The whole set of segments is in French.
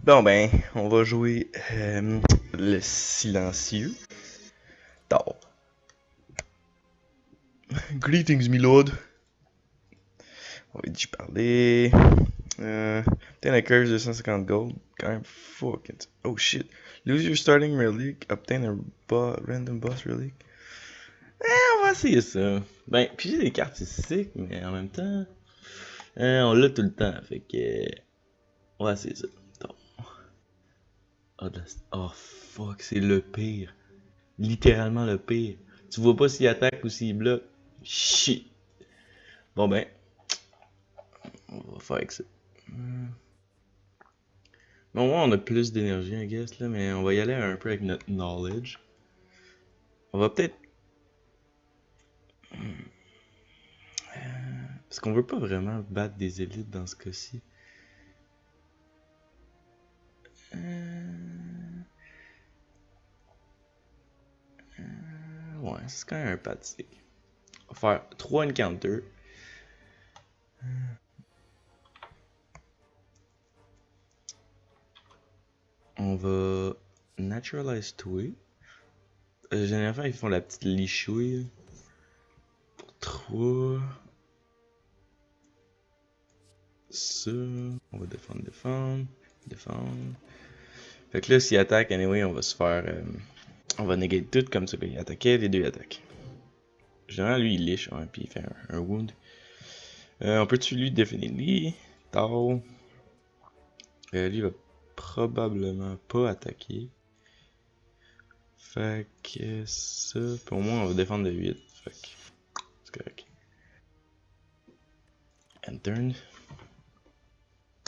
Bon ben, on va jouer le silencieux. Tard. Greetings, my lord. On va y parler. Obtain a curse 250 gold. Quand même fucking. Oh shit. Lose your starting relic. Obtain a random boss relic. On va essayer ça. Ben, puis j'ai des cartes sick, mais en même temps, on l'a tout le temps. Fait que. On va essayer ça. Oh fuck, c'est le pire. Littéralement le pire. Tu vois pas s'il attaque ou s'il bloque. Shit. Bon ben, on va faire avec ça. Bon, ouais, on a plus d'énergie, I guess, là, mais on va y aller un peu avec notre knowledge. On va peut-être. Parce qu'on veut pas vraiment battre des élites dans ce cas-ci. Ouais, c'est quand même un pathique. On va faire 3 encounters. On va naturalize Twig. Généralement, ils font la petite lichouille. Pour 3. Ça. On va défendre. Fait que là, s'il attaque, anyway, on va se faire. On va négayer tout comme ça. Il attaquait, les deux attaquent. Généralement, lui, il liche, hein, puis il fait un wound. On peut-tu lui définir lui? Tao. Lui, il va probablement pas attaquer. Fait que ça. Pour moi, on va défendre de 8. Fait que c'est correct. And turn.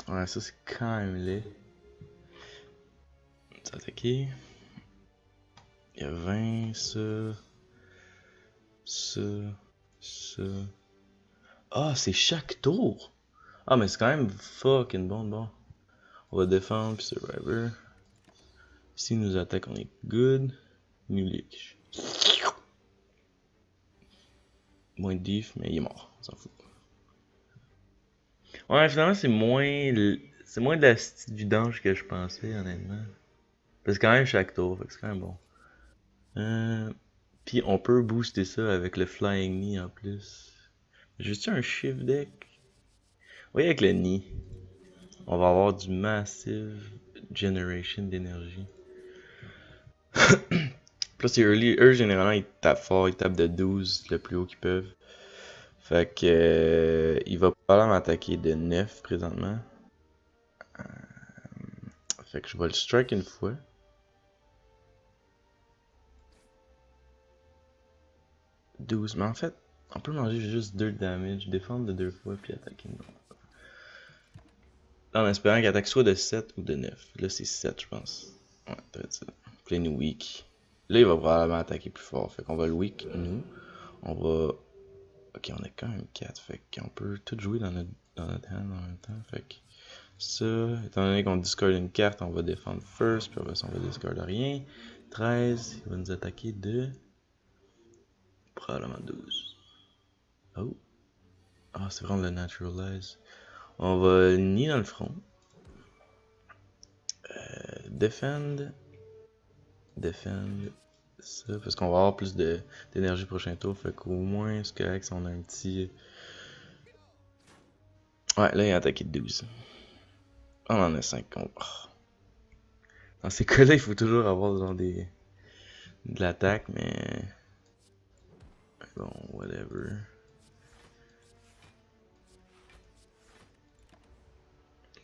Ouais, ça c'est quand même laid. C'est attaqué. Il y a 20, ça. Ah, c'est chaque tour! Ah, mais c'est quand même fucking bon. On va défendre, puis survivor. S'il nous attaque, on est good. New leak. Moins de diff, mais il est mort. On s'en fout. Ouais, finalement, c'est moins de la petite vidange que je pensais, honnêtement. Parce que quand même chaque tour, fait que c'est quand même bon. Puis on peut booster ça avec le Flying Knee en plus. J'ai-tu un shift deck? Oui, avec le Knee, on va avoir du massive generation d'énergie. Plus c'est early, eux généralement ils tapent fort, ils tapent de 12 le plus haut qu'ils peuvent. Fait que il va probablement m'attaquer de 9 présentement. Fait que je vais le strike une fois. « 12, mais en fait, on peut manger juste 2 damage, défendre de 2 fois puis attaquer. Là, en espérant qu'il attaque soit de 7 ou de 9. Là, c'est 7, je pense. Ouais, peut-être ça. Plein weak. Là, il va probablement attaquer plus fort. Fait qu'on va le weak, nous. On va. Ok, on est quand même 4. Fait qu'on peut tout jouer dans notre hand en même temps. Fait que ça, étant donné qu'on discard une carte, on va défendre first. Puis après ça, on va discard rien. 13, il va nous attaquer de. Probablement 12. Oh. Ah, c'est vraiment le naturalize. On va nier dans le front. Defend ça, parce qu'on va avoir plus d'énergie prochain tour, fait qu'au moins c'est correct si on a un petit. Ouais, là il a attaqué de 12. On en a 5. Dans ces cas-là, il faut toujours avoir genre de l'attaque, mais. Bon, whatever.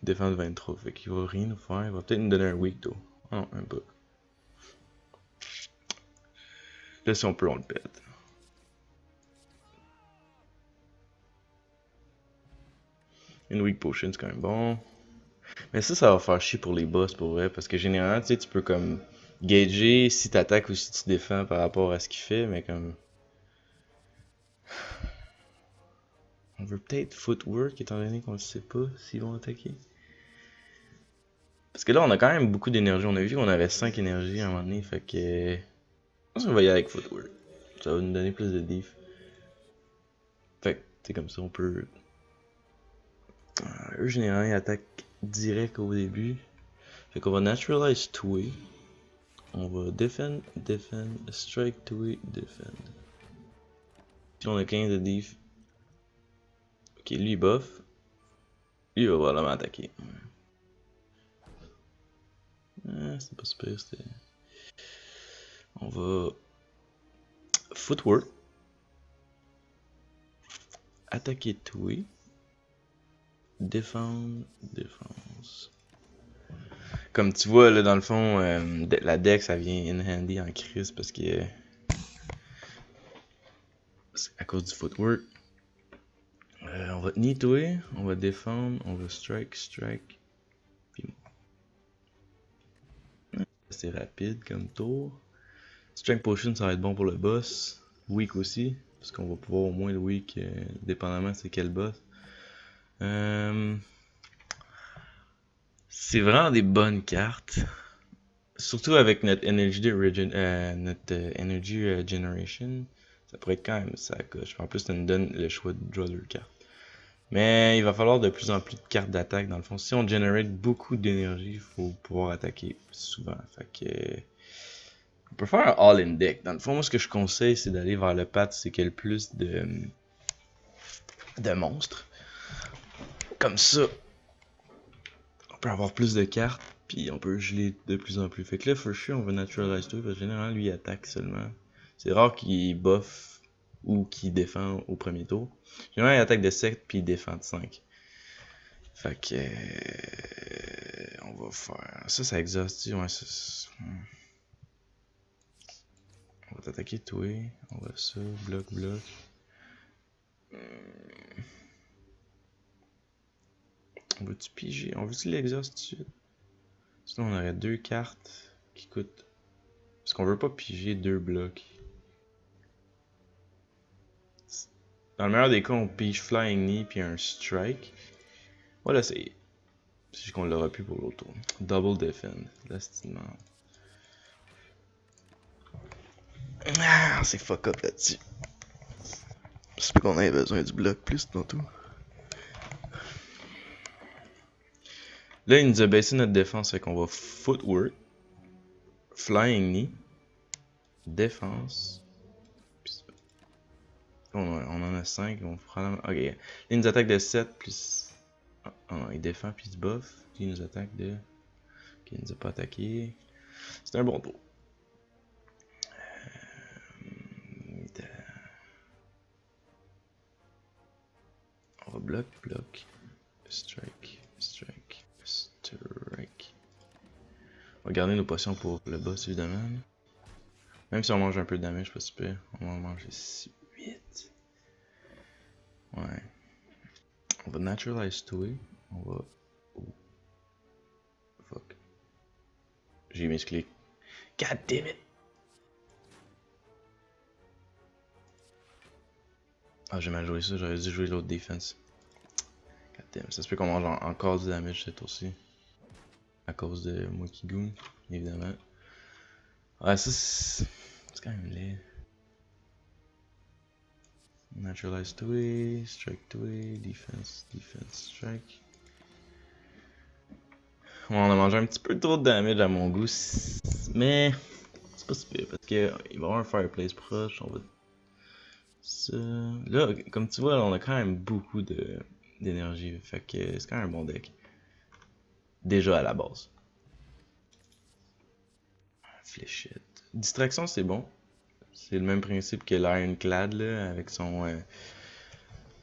Défense 23, fait qu'il va rien nous faire. Il va peut-être nous donner un weak though. Oh non, même pas. Là, si on peut, on le pète. Une weak potion, c'est quand même bon. Mais ça va faire chier pour les boss pour vrai, parce que généralement, tu sais, tu peux comme gager si t'attaques ou si tu défends par rapport à ce qu'il fait, mais comme. On veut peut-être footwork, étant donné qu'on ne sait pas s'ils vont attaquer. Parce que là, on a quand même beaucoup d'énergie. On a vu qu'on avait 5 énergies à un moment donné, fait que. Je pense qu'on va y aller avec footwork. Ça va nous donner plus de diff. Fait que, c'est comme ça, on peut. Eux, généralement, ils attaquent direct au début. Fait qu'on va naturalize Twee. On va defend, strike Twee, defend. Si on a 15 de diff. Ok, lui il buff. Lui il va probablement attaquer. Ah, c'est pas super, c'était. On va. Footwork. Attaquer Twee. Défendre, défense. Comme tu vois, là, dans le fond, la deck, ça vient in handy en crise parce que. C'est à cause du footwork. On va nettoyer, on va défendre, on va strike. Puis. C'est rapide comme tour. Strength Potion, ça va être bon pour le boss. Weak aussi, parce qu'on va pouvoir au moins le weak, dépendamment c'est quel boss. C'est vraiment des bonnes cartes. Surtout avec notre Energy, Generation. Ça pourrait être quand même ça coche. En plus, ça nous donne le choix de draw deux cartes. Mais il va falloir de plus en plus de cartes d'attaque dans le fond. Si on generate beaucoup d'énergie, il faut pouvoir attaquer souvent. Fait que. On peut faire un all-in deck. Dans le fond, moi, ce que je conseille, c'est d'aller vers le path, c'est qu'il y a le plus de monstres. Comme ça, on peut avoir plus de cartes, puis on peut geler de plus en plus. Fait que là, for sure, on va naturalize tout, parce que généralement, lui, il attaque seulement. C'est rare qu'il buff ou qu'il défend au premier tour. Généralement, il attaque de 7, puis il défend de 5. Fait que. On va faire. Ça exhaustive. Ouais, ça. On va t'attaquer toi, on va ça, bloc. On va-tu piger? On veut-tu l'exhaust tout de suite? Sinon on aurait deux cartes qui coûtent. Parce qu'on veut pas piger deux blocs. Dans le meilleur des cas, on pige Flying Knee puis un Strike. Voilà, c'est. C'est juste qu'on l'aura plus pour l'autre tour. Double Defend. Là, c'est une merde. Ah, c'est fuck up là-dessus. C'est pas qu'on ait besoin du bloc plus tantôt. Là, il nous a baissé notre défense, fait qu'on va Footwork, Flying Knee, Défense. On en a 5, on probablement. Ok, là, il nous attaque de 7, plus. Oh non, il défend, puis il buff. Puis il nous attaque de. Ok, il nous a pas attaqué. C'est un bon tour. On va bloc. Strike. On va garder nos potions pour le boss évidemment. Même si on mange un peu de damage, pas super. On va en manger 8. Ouais. On va naturalize Twee. On va. Oh. Fuck. J'ai mis ce clic. God damn it! Ah, j'ai mal joué ça, j'aurais dû jouer l'autre defense. God damn, ça se peut qu'on mange encore du damage cette tour-ci. À cause de Monkey Goon, évidemment. Ouais, ça c'est quand même laid. Naturalize Twee, strike Twee, defense, strike. Ouais, on a mangé un petit peu trop de damage à mon goût, mais c'est pas super parce qu'il va y avoir un fireplace proche, on va. Ça. Là, comme tu vois, on a quand même beaucoup d'énergie, fait que c'est quand même un bon deck. Déjà à la base. Fléchette. Distraction, c'est bon. C'est le même principe que l'Ironclad, là, avec son.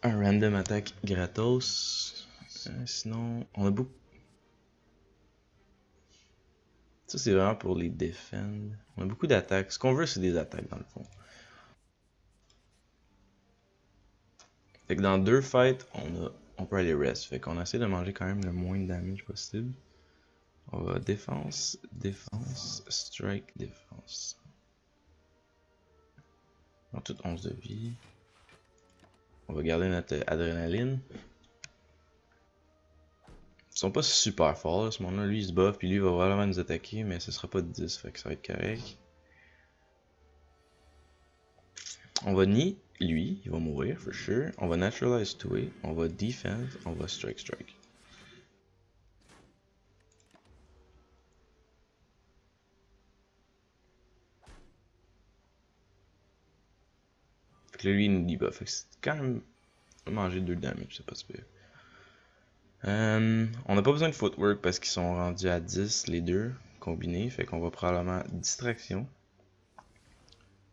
Un random attack gratos. Sinon, on a beaucoup. Ça, c'est vraiment pour les défendre. On a beaucoup d'attaques. Ce qu'on veut, c'est des attaques, dans le fond. Fait que dans deux fights, on peut aller rest. Fait qu'on essaie de manger quand même le moins de damage possible. On va défense, strike, défense. On a tout 11 de vie. On va garder notre adrénaline. Ils sont pas super forts, là, ce moment-là. Lui, il se buff, puis lui, il va vraiment nous attaquer, mais ce sera pas de 10, fait que ça va être correct. On va ni lui, il va mourir, for sure. On va naturalize Twee, on va defend, on va strike. que là, lui, il nous debuff. Fait que c'est quand même manger 2 damage, c'est pas super. On n'a pas besoin de footwork parce qu'ils sont rendus à 10 les deux combinés. Fait qu'on va probablement distraction.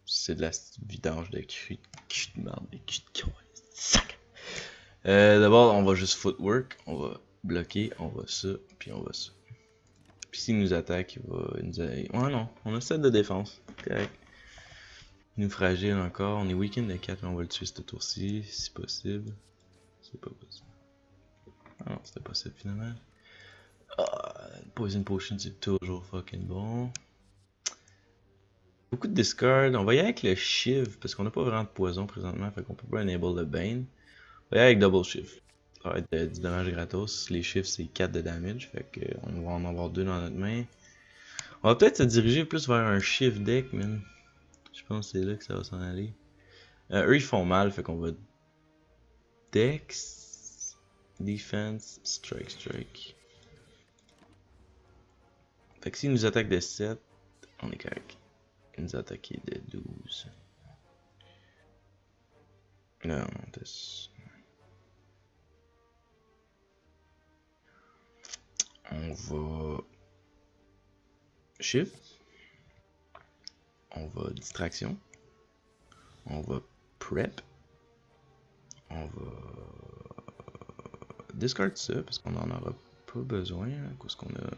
C'est de la vidange de cul de merde, de cul de sac. D'abord, on va juste footwork. On va bloquer, on va ça, puis on va ça. Puis s'il nous attaque, il va nous... Ouais, non, on a 7 de défense. Correct. Il nous fragile encore. On est weekend de 4, mais on va le tuer ce tour-ci, si possible. C'est pas possible. Ah non, c'était possible finalement. Ah, Poison Potion, c'est toujours fucking bon. Beaucoup de discard. On va y aller avec le Shiv, parce qu'on n'a pas vraiment de poison présentement, fait qu'on peut pas enable le Bane. On va y aller avec Double Shiv. Ça va être du dommage gratos. Les Shifts, c'est 4 de damage, fait qu'on va en avoir 2 dans notre main. On va peut-être se diriger plus vers un Shiv deck, man. Je pense que c'est là que ça va s'en aller. Eux, ils font mal, fait qu'on va... Dex... Defense... Strike. Fait que s'ils nous attaquent de 7, on est correct. Ils nous attaquent de 12. Non, on va... Shift. On va distraction. On va prep. On va discard ça parce qu'on en aura pas besoin à cause qu'on a...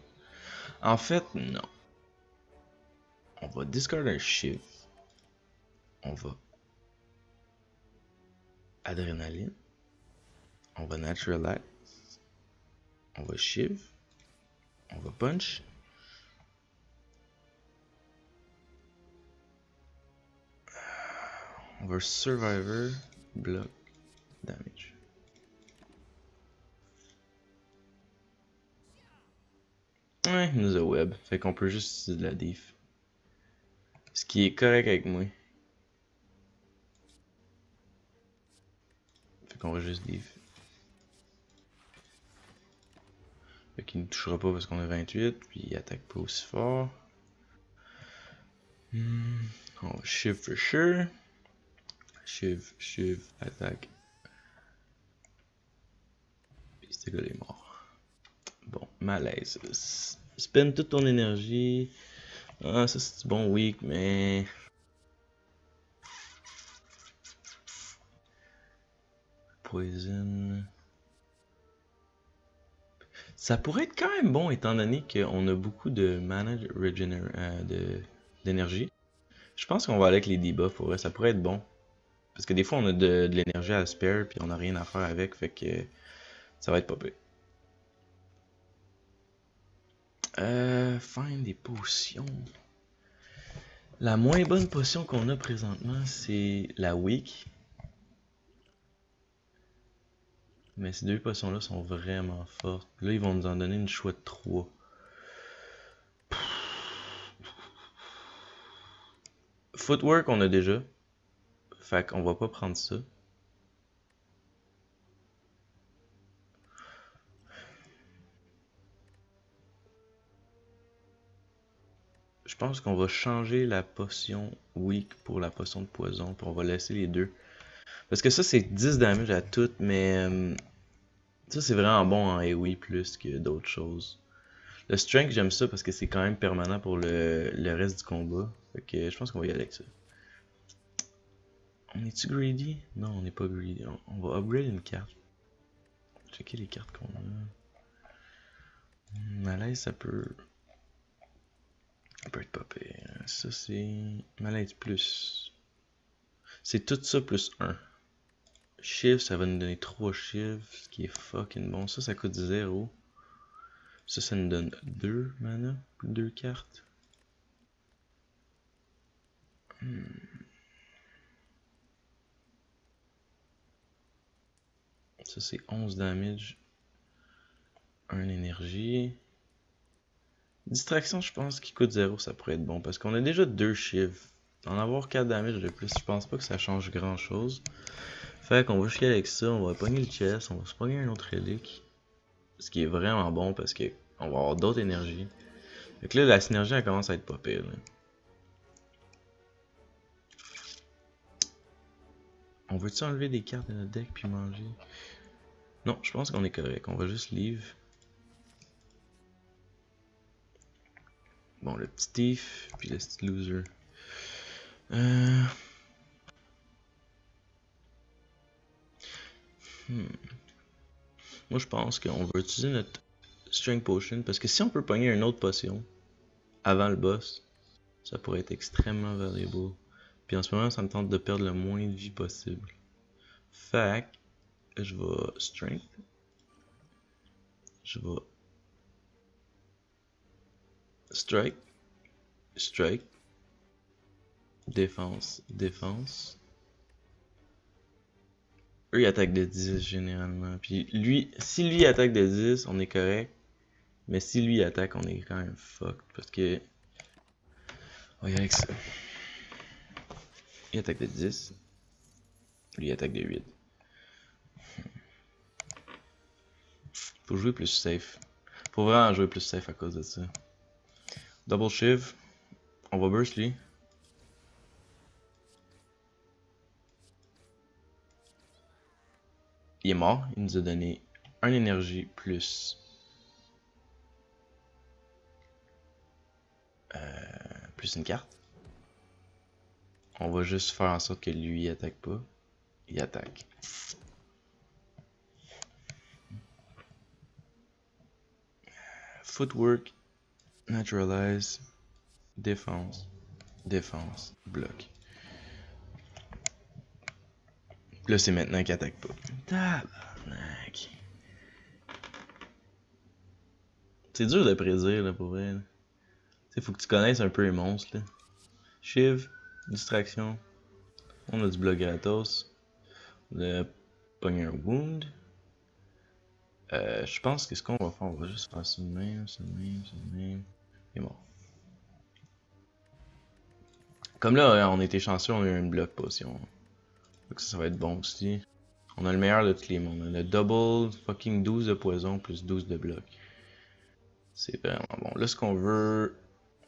En fait, non. On va discard un shift. On va adrénaline. On va naturalize. On va shift. On va punch. On va survivor. Block. Damage. Ouais, il nous a web. Fait qu'on peut juste utiliser de la diff. Ce qui est correct avec moi. Fait qu'on va juste diff. Fait qu'il ne touchera pas parce qu'on a 28. Puis il attaque pas aussi fort. On va shift for sure. Shift, attaque. Puis ce gars est mort. Bon, malaise. Spend toute ton énergie. Ah, ça c'est bon weak, mais... Poison... Ça pourrait être quand même bon étant donné qu'on a beaucoup de mana d'énergie. Je pense qu'on va aller avec les debuffs pour vrai, ça pourrait être bon. Parce que des fois on a de l'énergie à spare puis on a rien à faire avec, fait que ça va être pas pire. Find des potions. La moins bonne potion qu'on a présentement, c'est la weak. Mais ces deux potions-là sont vraiment fortes. Là, ils vont nous en donner une choix de 3. Footwork, on a déjà. Fait qu'on va pas prendre ça. Je pense qu'on va changer la potion weak pour la potion de poison. Puis on va laisser les deux. Parce que ça, c'est 10 damage à toutes, mais... ça, c'est vraiment bon en AoE plus que d'autres choses. Le strength, j'aime ça parce que c'est quand même permanent pour le reste du combat. Fait que je pense qu'on va y aller avec ça. On est-tu greedy? Non, on n'est pas greedy. On va upgrade une carte. Checker les cartes qu'on a. Malaise, ça peut être pas pire. Ça, c'est... Malaise plus. C'est tout ça plus 1. Shift, ça va nous donner 3 shifts, ce qui est fucking bon. Ça coûte 0. Ça nous donne 2 mana, 2 cartes. Ça c'est 11 damage. 1 énergie. Distraction, je pense qu'il coûte 0, ça pourrait être bon. Parce qu'on a déjà 2 chiffres. En avoir 4 damage de plus, je pense pas que ça change grand chose. Fait qu'on va chier avec ça, on va pogner le chest, on va se pogner un autre relique. Ce qui est vraiment bon parce que on va avoir d'autres énergies. Fait que là, la synergie elle commence à être pas pire. Là. On veut-tu enlever des cartes de notre deck puis manger? Non, je pense qu'on est correct. On va juste leave. Bon, le petit thief, puis le petit loser. Moi, je pense qu'on va utiliser notre Strength Potion, parce que si on peut pogner une autre potion avant le boss, ça pourrait être extrêmement valuable. Puis en ce moment, ça me tente de perdre le moins de vie possible. Fait que je vais Strength. Je vais Strike. Strike. Défense. Défense. Eux, ils attaquent de 10 généralement. Puis lui, si lui attaque de 10, on est correct. Mais si lui attaque, on est quand même fucked. Parce que. On va y aller avec ça. Il attaque de 10. Lui il attaque de 8. Faut jouer plus safe. Faut vraiment jouer plus safe à cause de ça. Double Shiv. On va burst lui. Il est mort. Il nous a donné 1 énergie plus. Plus une carte. On va juste faire en sorte que lui il attaque pas. Il attaque. Footwork. Naturalize. Défense. Défense. Bloc. Là, c'est maintenant qu'il attaque pas. Tabarnak. C'est dur de prédire, là, pour vrai. Il faut que tu connaisses un peu les monstres, là. Shiv, distraction. On a du bloc gratos. On a pogné un wound. Je pense que ce qu'on va faire, on va juste faire ça de même, ça de même, ça de même. Il est mort. Comme là, on était chanceux, on a eu une bloc potion. Donc ça va être bon aussi. On a le meilleur de tous les mondes. On a le double fucking 12 de poison plus 12 de bloc. C'est vraiment bon. Là, ce qu'on veut,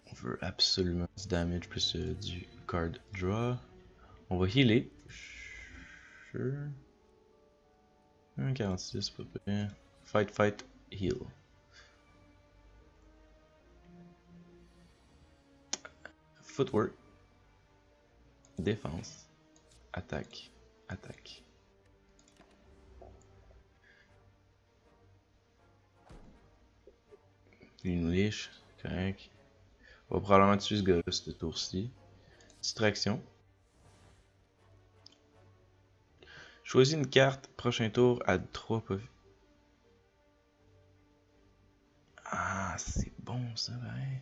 on veut absolument du damage plus du card draw. On va healer. Sure. 1,46 à peu près. Fight, fight, heal. Footwork. Défense. Attaque. Attaque. Lui nous liche. Correct. On va probablement tuer ce gars-là ce tour-ci. Distraction. Choisis une carte. Prochain tour à 3 profits. Ah, c'est bon ça, ouais.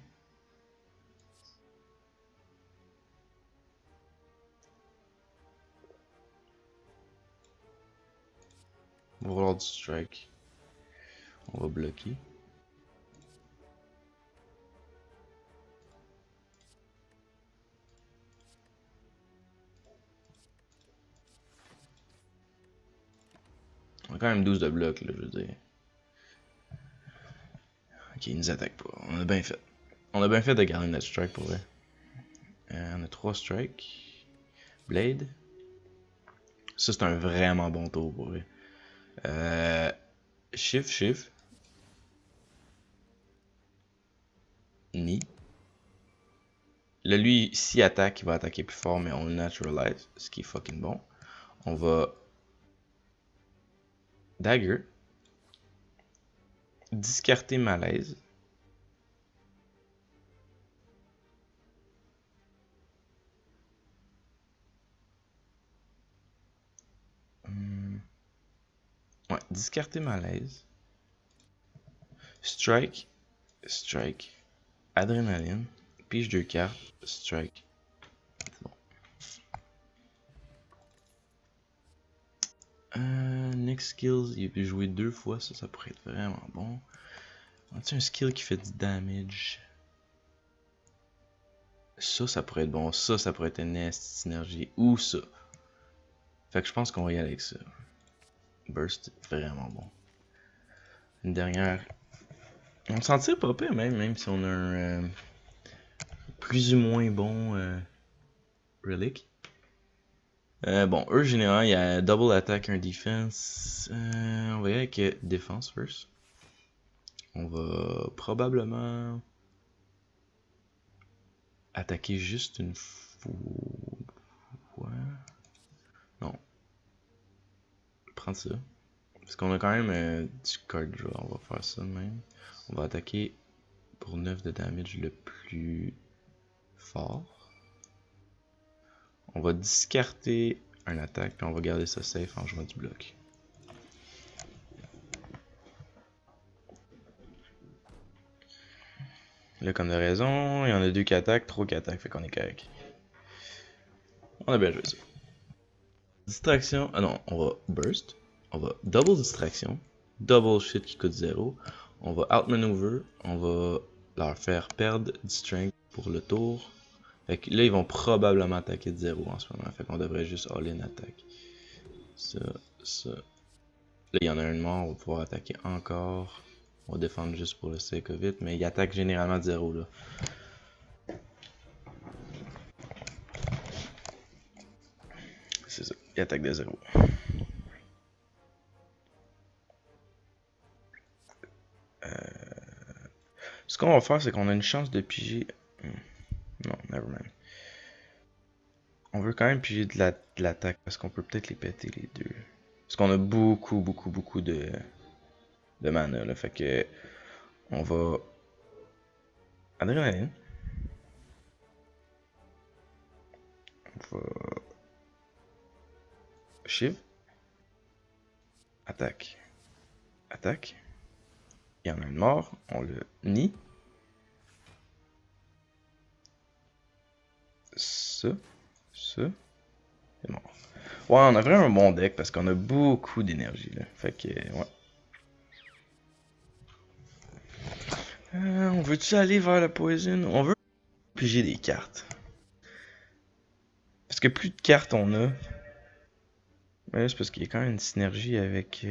On va vouloir du strike. On va bloquer. On a quand même 12 de bloc, là, je veux dire. Ok, il nous attaque pas. On a bien fait. On a bien fait de garder notre strike pour vrai. On a 3 strikes. Blade. Ça, c'est un vraiment bon tour pour vrai. Shift. Ni. Là, lui, s'il attaque, il va attaquer plus fort, mais on le naturalise, ce qui est fucking bon. On va Dagger. Discarter malaise. Ouais, discarter malaise. Strike. Strike. Adrénaline. Pige 2 cartes. Strike. C'est bon. Next skills, il peut jouer 2 fois, ça pourrait être vraiment bon. On a un skill qui fait du damage. Ça pourrait être bon. Ça pourrait être une nest synergie. Ou ça. Fait que je pense qu'on va y aller avec ça. Burst, vraiment bon. Une dernière. On s'en tire pas pire même si on a un plus ou moins bon relic. Bon, eux, généralement, il y a double attack, un defense. On va y aller avec défense first. On va probablement attaquer juste une fois. Non. Prendre ça. Parce qu'on a quand même du card draw. On va faire ça de même. On va attaquer pour 9 de damage le plus fort. On va discarter un attaque, puis on va garder ça safe en jouant du bloc. Là, comme de raison, il y en a 2 qui attaquent, 3 qui attaquent, fait qu'on est correct. On a bien joué ça. Distraction, ah non, on va burst, on va double distraction, double shit qui coûte 0, on va outmaneuver, on va leur faire perdre du strength pour le tour. Fait que là, ils vont probablement attaquer de 0 en ce moment, fait qu'on devrait juste all-in attaque. Ça. Là, il y en a un de mort, on va pouvoir attaquer encore. On va défendre juste pour le sake of it, mais il attaque généralement de 0 là. C'est ça, il attaque de 0. Ce qu'on va faire, c'est qu'on a une chance de piger. Non, nevermind. On veut quand même piger de l'attaque parce qu'on peut peut-être les péter les deux. Parce qu'on a beaucoup de mana là. Fait que on va. Adrénaline. On va. Shiv. Attaque. Attaque. Il y en a une mort. On le nie. Ça. C'est mort. Ouais, on a vraiment un bon deck parce qu'on a beaucoup d'énergie là. Fait que, ouais. On veut-tu aller vers la poison? On veut piger des cartes. Parce que plus de cartes on a, mais là c'est parce qu'il y a quand même une synergie avec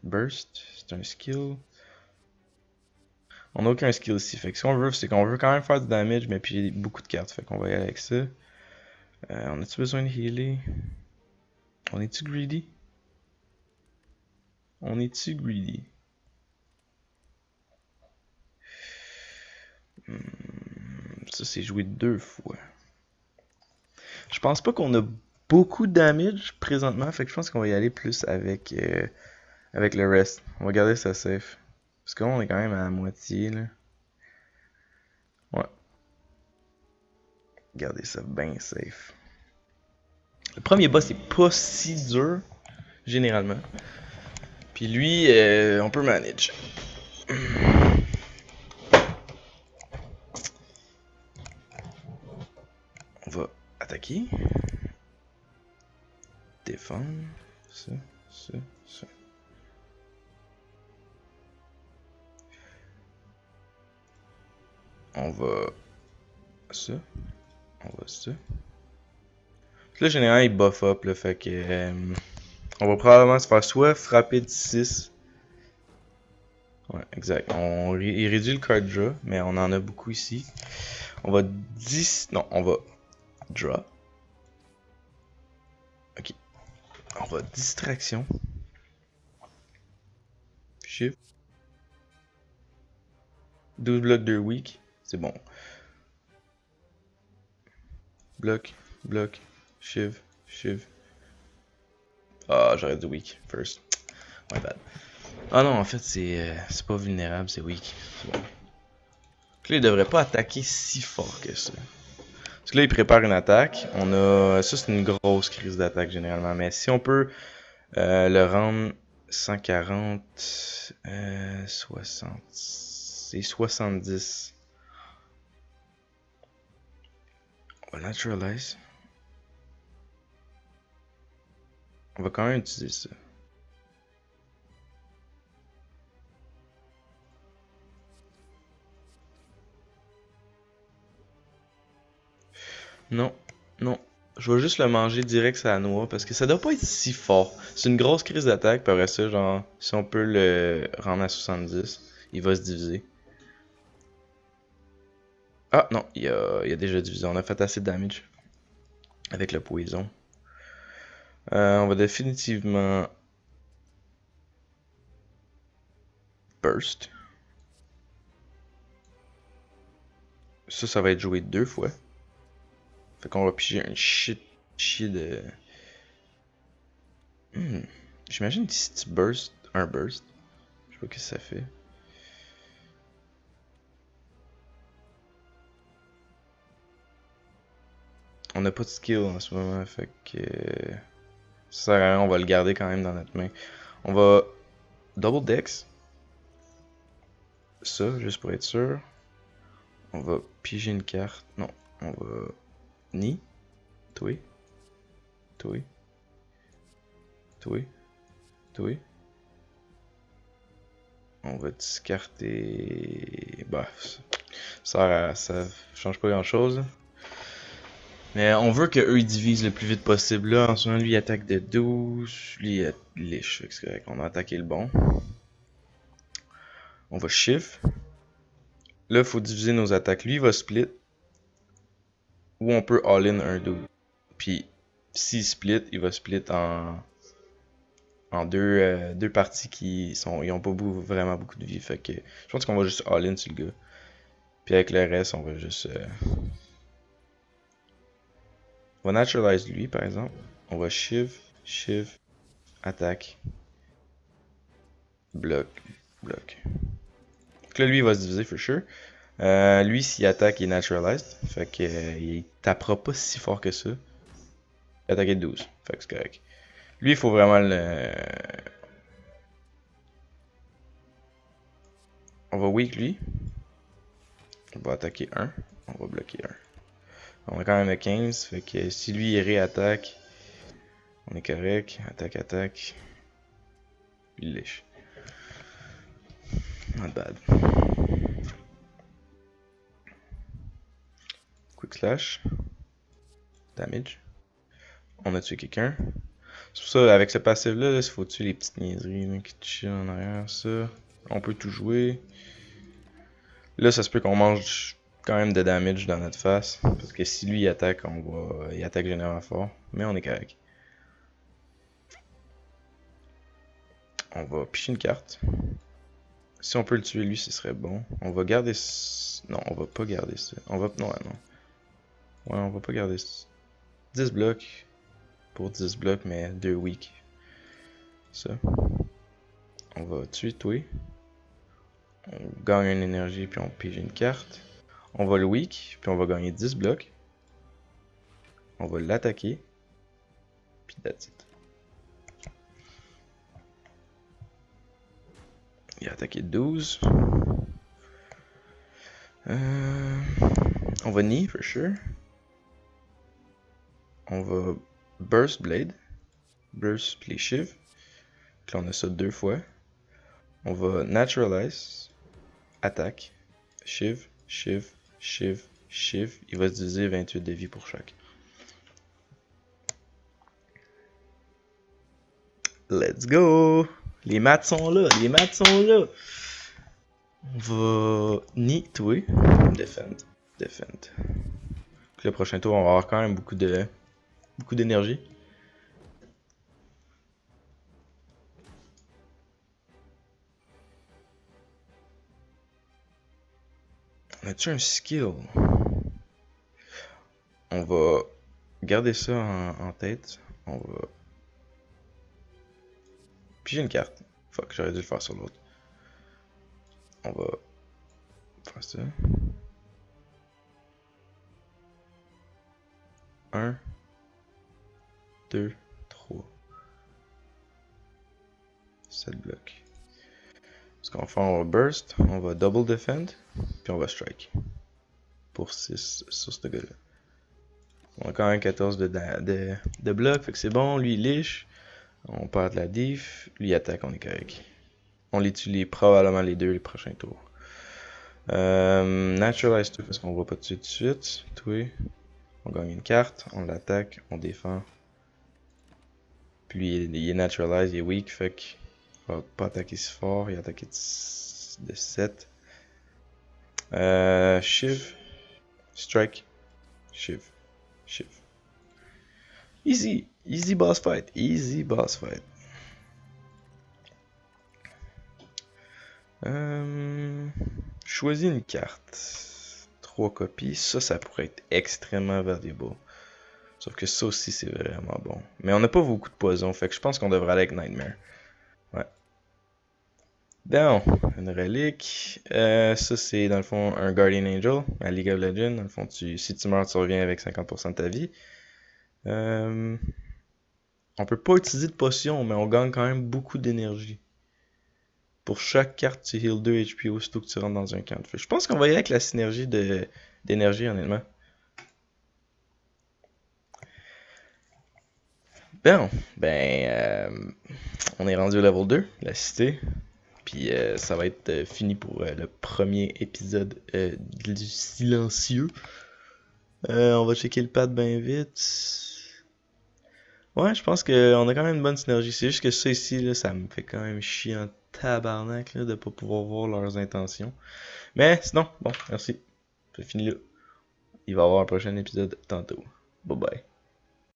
Burst. C'est un skill. On n'a aucun skill ici. Fait que ce qu'on veut, c'est qu'on veut quand même faire du damage, mais piger beaucoup de cartes. Fait qu'on va y aller avec ça. On a-tu besoin de healer? On est-tu greedy? On est-tu greedy? Ça c'est joué 2 fois. Je pense pas qu'on a beaucoup de damage présentement, fait que je pense qu'on va y aller plus avec, avec le rest. On va garder ça safe. Parce que là on est quand même à la moitié là. Ouais. Garder ça bien safe. Le premier boss est pas si dur, généralement. Puis lui, on peut manage. On va attaquer. Défendre. Ça. On va ça. On va ça. Là, généralement, il buff up, là, fait que on va probablement se faire soit frapper de 6. Ouais, exact. Il réduit le card draw, mais on en a beaucoup ici. On va 10. Non, on va draw. Ok. On va distraction. Shift. 12 blocs de weak. C'est bon. Bloc. Shiv. Ah, j'aurais dit weak first. My bad. Ah non, en fait, c'est pas vulnérable, c'est weak. C'est bon. Donc là, il devrait pas attaquer si fort que ça. Parce que là, il prépare une attaque. On a. Ça, c'est une grosse crise d'attaque généralement. Mais si on peut le rendre 140, 60. C'est 70. On va naturalize. On va quand même utiliser ça. Non. Je vais juste le manger direct sur la noix parce que ça doit pas être si fort. C'est une grosse crise d'attaque, puis après ça, genre, si on peut le rendre à 70, il va se diviser. Ah non, il a déjà divisé, on a fait assez de damage. avec le poison. On va définitivement burst. Ça va être joué 2 fois. Fait qu'on va piger un shit de... J'imagine si tu burst, un burst. Je sais pas ce que ça fait. On n'a pas de skill en ce moment, fait que... Ça sert à rien, on va le garder quand même dans notre main. On va double dex. Ça, juste pour être sûr. On va piger une carte. Non, on va... Ni. Toi. Toi. Toi. Toi. On va discarter... Bah, ça change pas grand chose. Mais on veut qu'eux ils divisent le plus vite possible. Là, en ce moment, lui il attaque de 12. Lui il liche. C'est correct, on a attaqué le bon. On va shift. Là, il faut diviser nos attaques. Lui il va split. Ou on peut all-in un 12. Puis, s'il split, il va split en deux parties qui ils ont pas vraiment beaucoup de vie. Fait que je pense qu'on va juste all-in sur le gars. Puis avec le reste, on va juste... On va naturalize lui, par exemple. On va shift, attaque, bloc. Donc là, lui, il va se diviser, for sure. Lui, s'il attaque, il est naturalized. Fait que il tapera pas si fort que ça. Il attaque de 12. Fait que c'est correct. Lui, il faut vraiment le... On va weak lui. On va attaquer 1. On va bloquer 1. On a quand même 15. Fait que si lui, il réattaque, on est correct. Attaque. Il lèche. Not bad. Quick slash. Damage. On a tué quelqu'un. C'est pour ça, avec ce passif-là, il faut tuer les petites niaiseries là, qui te chillent en arrière. Ça. On peut tout jouer. Là, ça se peut qu'on mange quand même de damage dans notre face. Parce que si lui il attaque, il attaque généralement fort. Mais on est correct. On va picher une carte. Si on peut le tuer lui, ce serait bon. On va garder... Non, on va pas garder ça. On va... Non. Ouais, on va pas garder ça. 10 blocs. Pour 10 blocs, mais 2 weak. Ça. On va tuer toi. On gagne une énergie, puis on pige une carte. On va le weak, puis on va gagner 10 blocs. On va l'attaquer. Puis that's it. Il a attaqué 12. On va knee, for sure. On va burst blade. Burst puis les shiv. Puis là, on a ça 2 fois. On va naturalize. Attaque. Shiv. Il va se diviser 28 de vie pour chaque. Let's go! Les maths sont là, On va ni tuer. Defend. Puis le prochain tour, on va avoir quand même beaucoup d'énergie. On a-tu un skill? On va garder ça en tête. On va... Puis j'ai une carte. Fuck, j'aurais dû le faire sur l'autre. On va faire ça. 1, 2, 3. 7 blocs. Ce qu'on va faire, on va burst, on va double defend, puis on va strike. Pour 6 sur ce gars-là. On a quand même 14 de blocs, fait que c'est bon. Lui, il liche. On perd de la diff. Lui, il attaque, on est correct. On les tue probablement les deux les prochains tours. Naturalize tout parce qu'on va pas tuer tout de suite. Tuer. On gagne une carte, on l'attaque, on défend. Puis il est naturalize, il est weak, fait qu'il va pas attaquer si fort, il a attaqué de 7. Shiv. Strike. Shiv. Easy. Easy boss fight. Easy boss fight. Choisis une carte. 3 copies. Ça pourrait être extrêmement valuable. Sauf que ça aussi, c'est vraiment bon. Mais on n'a pas beaucoup de poison, fait que je pense qu'on devrait aller avec Nightmare. Ouais. Down, une relique. Ça, c'est dans le fond un Guardian Angel à League of Legends. Dans le fond, si tu meurs, tu reviens avec 50% de ta vie. On peut pas utiliser de potion, mais on gagne quand même beaucoup d'énergie. Pour chaque carte, tu heal 2 HP aussitôt que tu rentres dans un camp. Je pense qu'on va y aller avec la synergie d'énergie, honnêtement. Bon, on est rendu au level 2, la cité. Puis ça va être fini pour le premier épisode du silencieux. On va checker le pad bien vite. Ouais, je pense qu'on a quand même une bonne synergie. C'est juste que ça ici, là, ça me fait quand même chier en tabarnak là, de pas pouvoir voir leurs intentions. Mais sinon, bon, merci. C'est fini là. Il va y avoir un prochain épisode tantôt. Bye bye.